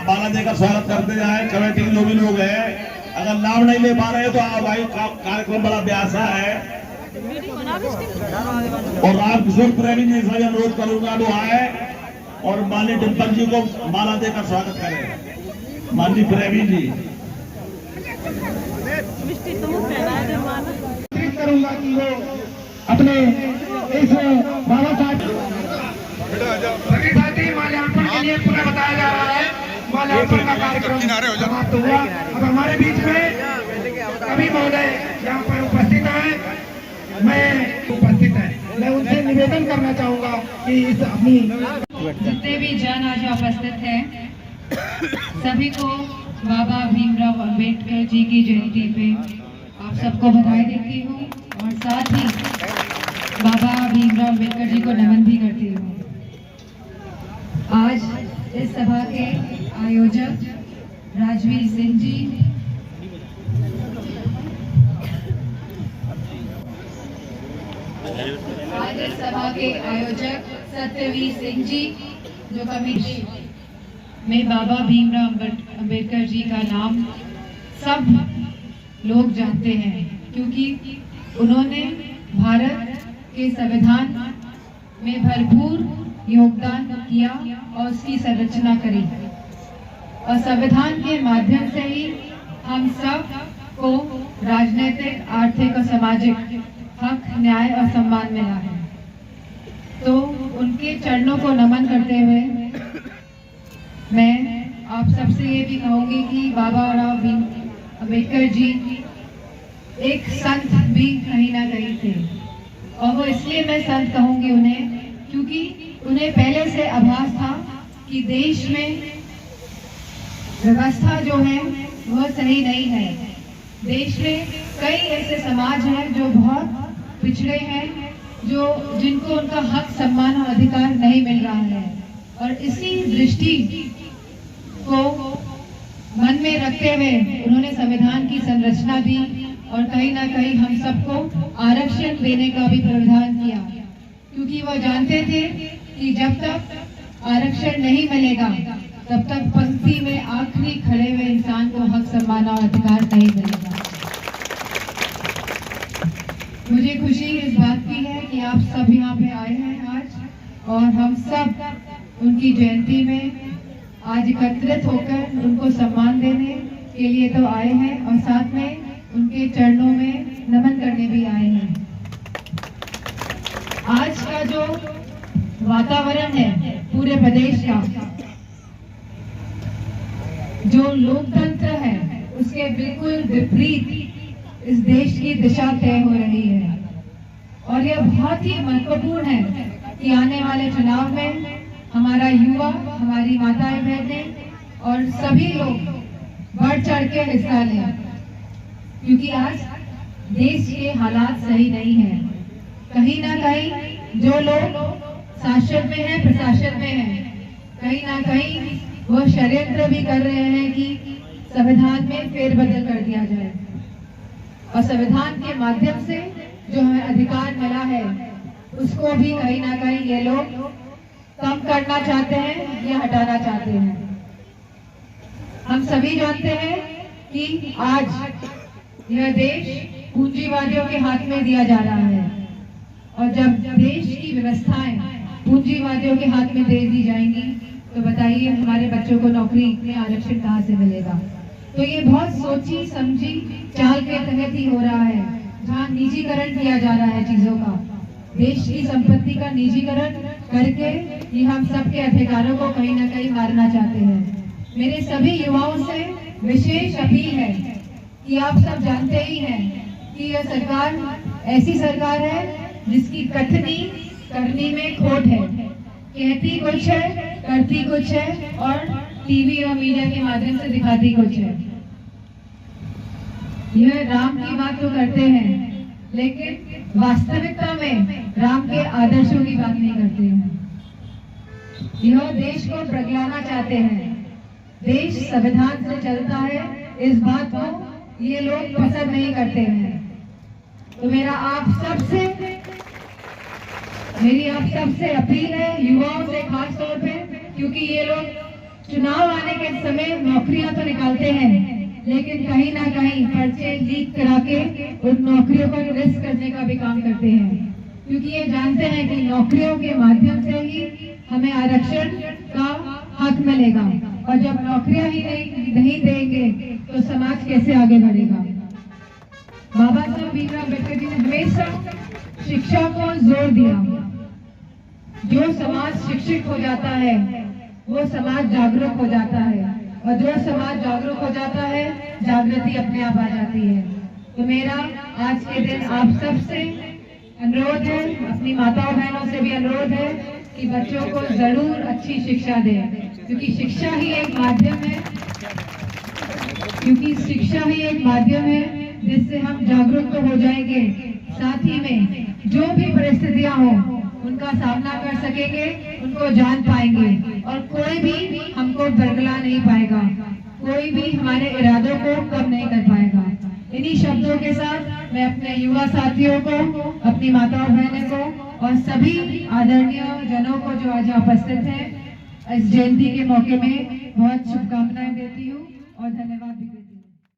माला देकर स्वागत करते जाए। कमेटी के जो भी लोग हैं, अगर नाम नहीं ले पा रहे तो आप भाई, कार्यक्रम बड़ा ब्यासा है और रामकिशोर प्रेमी जी से अनुरोध करूंगा वो आए और माननीय डिम्पल जी को माला देकर स्वागत करें। माननीय प्रेमी जी करूंगा कि वो अपने इस बाबा साहब सभी साथी माल्यार्पण के लिए पुनः बताया जा रहा है। माल्यार्पण का कार्यक्रम समाप्त हुआ। अब हमारे बीच में कवि महोदय यहाँ पर उपस्थित है, मैं उनसे निवेदन करना चाहूंगा कि इस अपनी जितने भी जन आज उपस्थित हैं सभी को बाबा भीमराव अंबेडकर जी की जयंती पे आप सबको बधाई देती हूँ और साथ ही बाबा भीमराव अंबेडकर जी को नमन भी करती हूँ। आज इस सभा के आयोजक राजवीर सिंह जी, आज इस सभा के आयोजक सत्यवीर सिंह जी, जो कमेटी में बाबा भीमराव अंबेडकर जी का नाम सब लोग जानते हैं क्योंकि उन्होंने भारत के संविधान में भरपूर योगदान किया और उसकी संरचना करी और संविधान के माध्यम से ही हम सब को राजनीतिक, आर्थिक और सामाजिक हक, न्याय और सम्मान मिला है। तो उनके चरणों को नमन करते हुए मैं आप सबसे ये भी कहूँगी कि बाबा राव भीम अंबेडकर जी एक संत भी कहीं ना कहीं थे और वो इसलिए मैं संत कहूँगी उन्हें क्योंकि उन्हें पहले से आभास था कि देश में व्यवस्था जो है वह सही नहीं है। देश में कई ऐसे समाज हैं जो बहुत पिछड़े हैं, जिनको उनका हक, सम्मान और अधिकार नहीं मिल रहा है और इसी दृष्टि को मन में रखते हुए उन्होंने संविधान की संरचना दी और कहीं ना कहीं हम सबको आरक्षण देने का भी प्रावधान किया क्योंकि वह जानते थे कि जब तक आरक्षण नहीं मिलेगा तब तक पंक्ति में आखिरी खड़े हुए इंसान को हक, सम्मान और अधिकार नहीं मिलेगा। मुझे खुशी इस बात की है कि आप सब यहाँ पे आए हैं आज और हम सब उनकी जयंती में आज एकत्रित होकर उनको सम्मान देने के लिए तो आए हैं और साथ में उनके चरणों में नमन करने भी आए हैं। आज का जो वातावरण है पूरे प्रदेश का, जो लोकतंत्र है उसके बिल्कुल विपरीत इस देश की दिशा तय हो रही है और यह बहुत ही महत्वपूर्ण है कि आने वाले चुनाव में हमारा युवा, हमारी माताएं बहनें और सभी लोग बढ़ चढ़ के हिस्सा लें क्योंकि आज देश के हालात सही नहीं है। कहीं ना कहीं जो लोग शासन में हैं, प्रशासन में हैं, कहीं ना कहीं वह षड्यंत्र भी कर रहे हैं कि संविधान में फेरबदल कर दिया जाए और संविधान के माध्यम से जो हमें अधिकार मिला है उसको भी कहीं ना कहीं ये लोग कम करना चाहते हैं या हटाना चाहते हैं। हम सभी जानते हैं कि आज यह देश पूंजीवादियों के हाथ में दिया जा रहा है और जब देश की व्यवस्थाएं पूंजीवादियों के हाथ में दे दी जाएंगी तो बताइए हमारे बच्चों को नौकरी में आरक्षण कहाँ से मिलेगा। तो ये बहुत सोची समझी चाल के तहत ही हो रहा है जहाँ निजीकरण किया जा रहा है चीजों का, देश की संपत्ति का निजीकरण करके ये हम सब के अधिकारों को कहीं ना कहीं मारना चाहते हैं। मेरे सभी युवाओं से विशेष अपील है कि आप सब जानते ही हैं कि यह सरकार ऐसी सरकार है जिसकी कथनी करनी में खोट है, कहती कुछ है, करती कुछ है और टीवी और मीडिया के माध्यम से दिखाती कुछ है। यह राम की बात तो करते हैं लेकिन वास्तविकता में राम के आदर्शों की बात नहीं करते हैं। यह देश को प्रगलाना चाहते हैं। देश संविधान से चलता है, इस बात को ये लोग पसंद नहीं करते हैं। तो मेरी आप सबसे अपील है, युवाओं से खास तौर पे, क्योंकि ये लोग चुनाव आने के समय नौकरियां तो निकालते हैं, लेकिन कहीं ना कहीं पर्चे लीक करा के उन नौकरियों को रिस्क करने का भी काम करते हैं, क्योंकि ये जानते हैं कि नौकरियों के माध्यम से ही हमें आरक्षण का हक मिलेगा, और जब नौकरियां ही नहीं देंगे तो समाज कैसे आगे बढ़ेगा। बाबा साहब भीमराव अम्बेडकर जी ने हमेशा शिक्षा को जोर दिया। जो समाज शिक्षित हो जाता है वो समाज जागरूक हो जाता है, और जो समाज जागरूक हो जाता है जागृति अपने आप आ जाती है। तो मेरा आज के दिन आप सबसे अनुरोध है, अपनी माताओं बहनों से भी अनुरोध है कि बच्चों को जरूर अच्छी शिक्षा दें, क्योंकि शिक्षा ही एक माध्यम है जिससे हम जागरूक तो हो जाएंगे, साथ ही में जो भी परिस्थितियां हो उनका सामना कर सकेंगे, उनको जान पाएंगे, और कोई भी हमको बरगला नहीं पाएगा, कोई भी हमारे इरादों को कम नहीं कर पाएगा। इन्हीं शब्दों के साथ मैं अपने युवा साथियों को, अपनी माताओं बहनों को और सभी आदरणीय जनों को जो आज उपस्थित हैं, इस जयंती के मौके में बहुत शुभकामनाएं देती हूँ और धन्यवाद भी।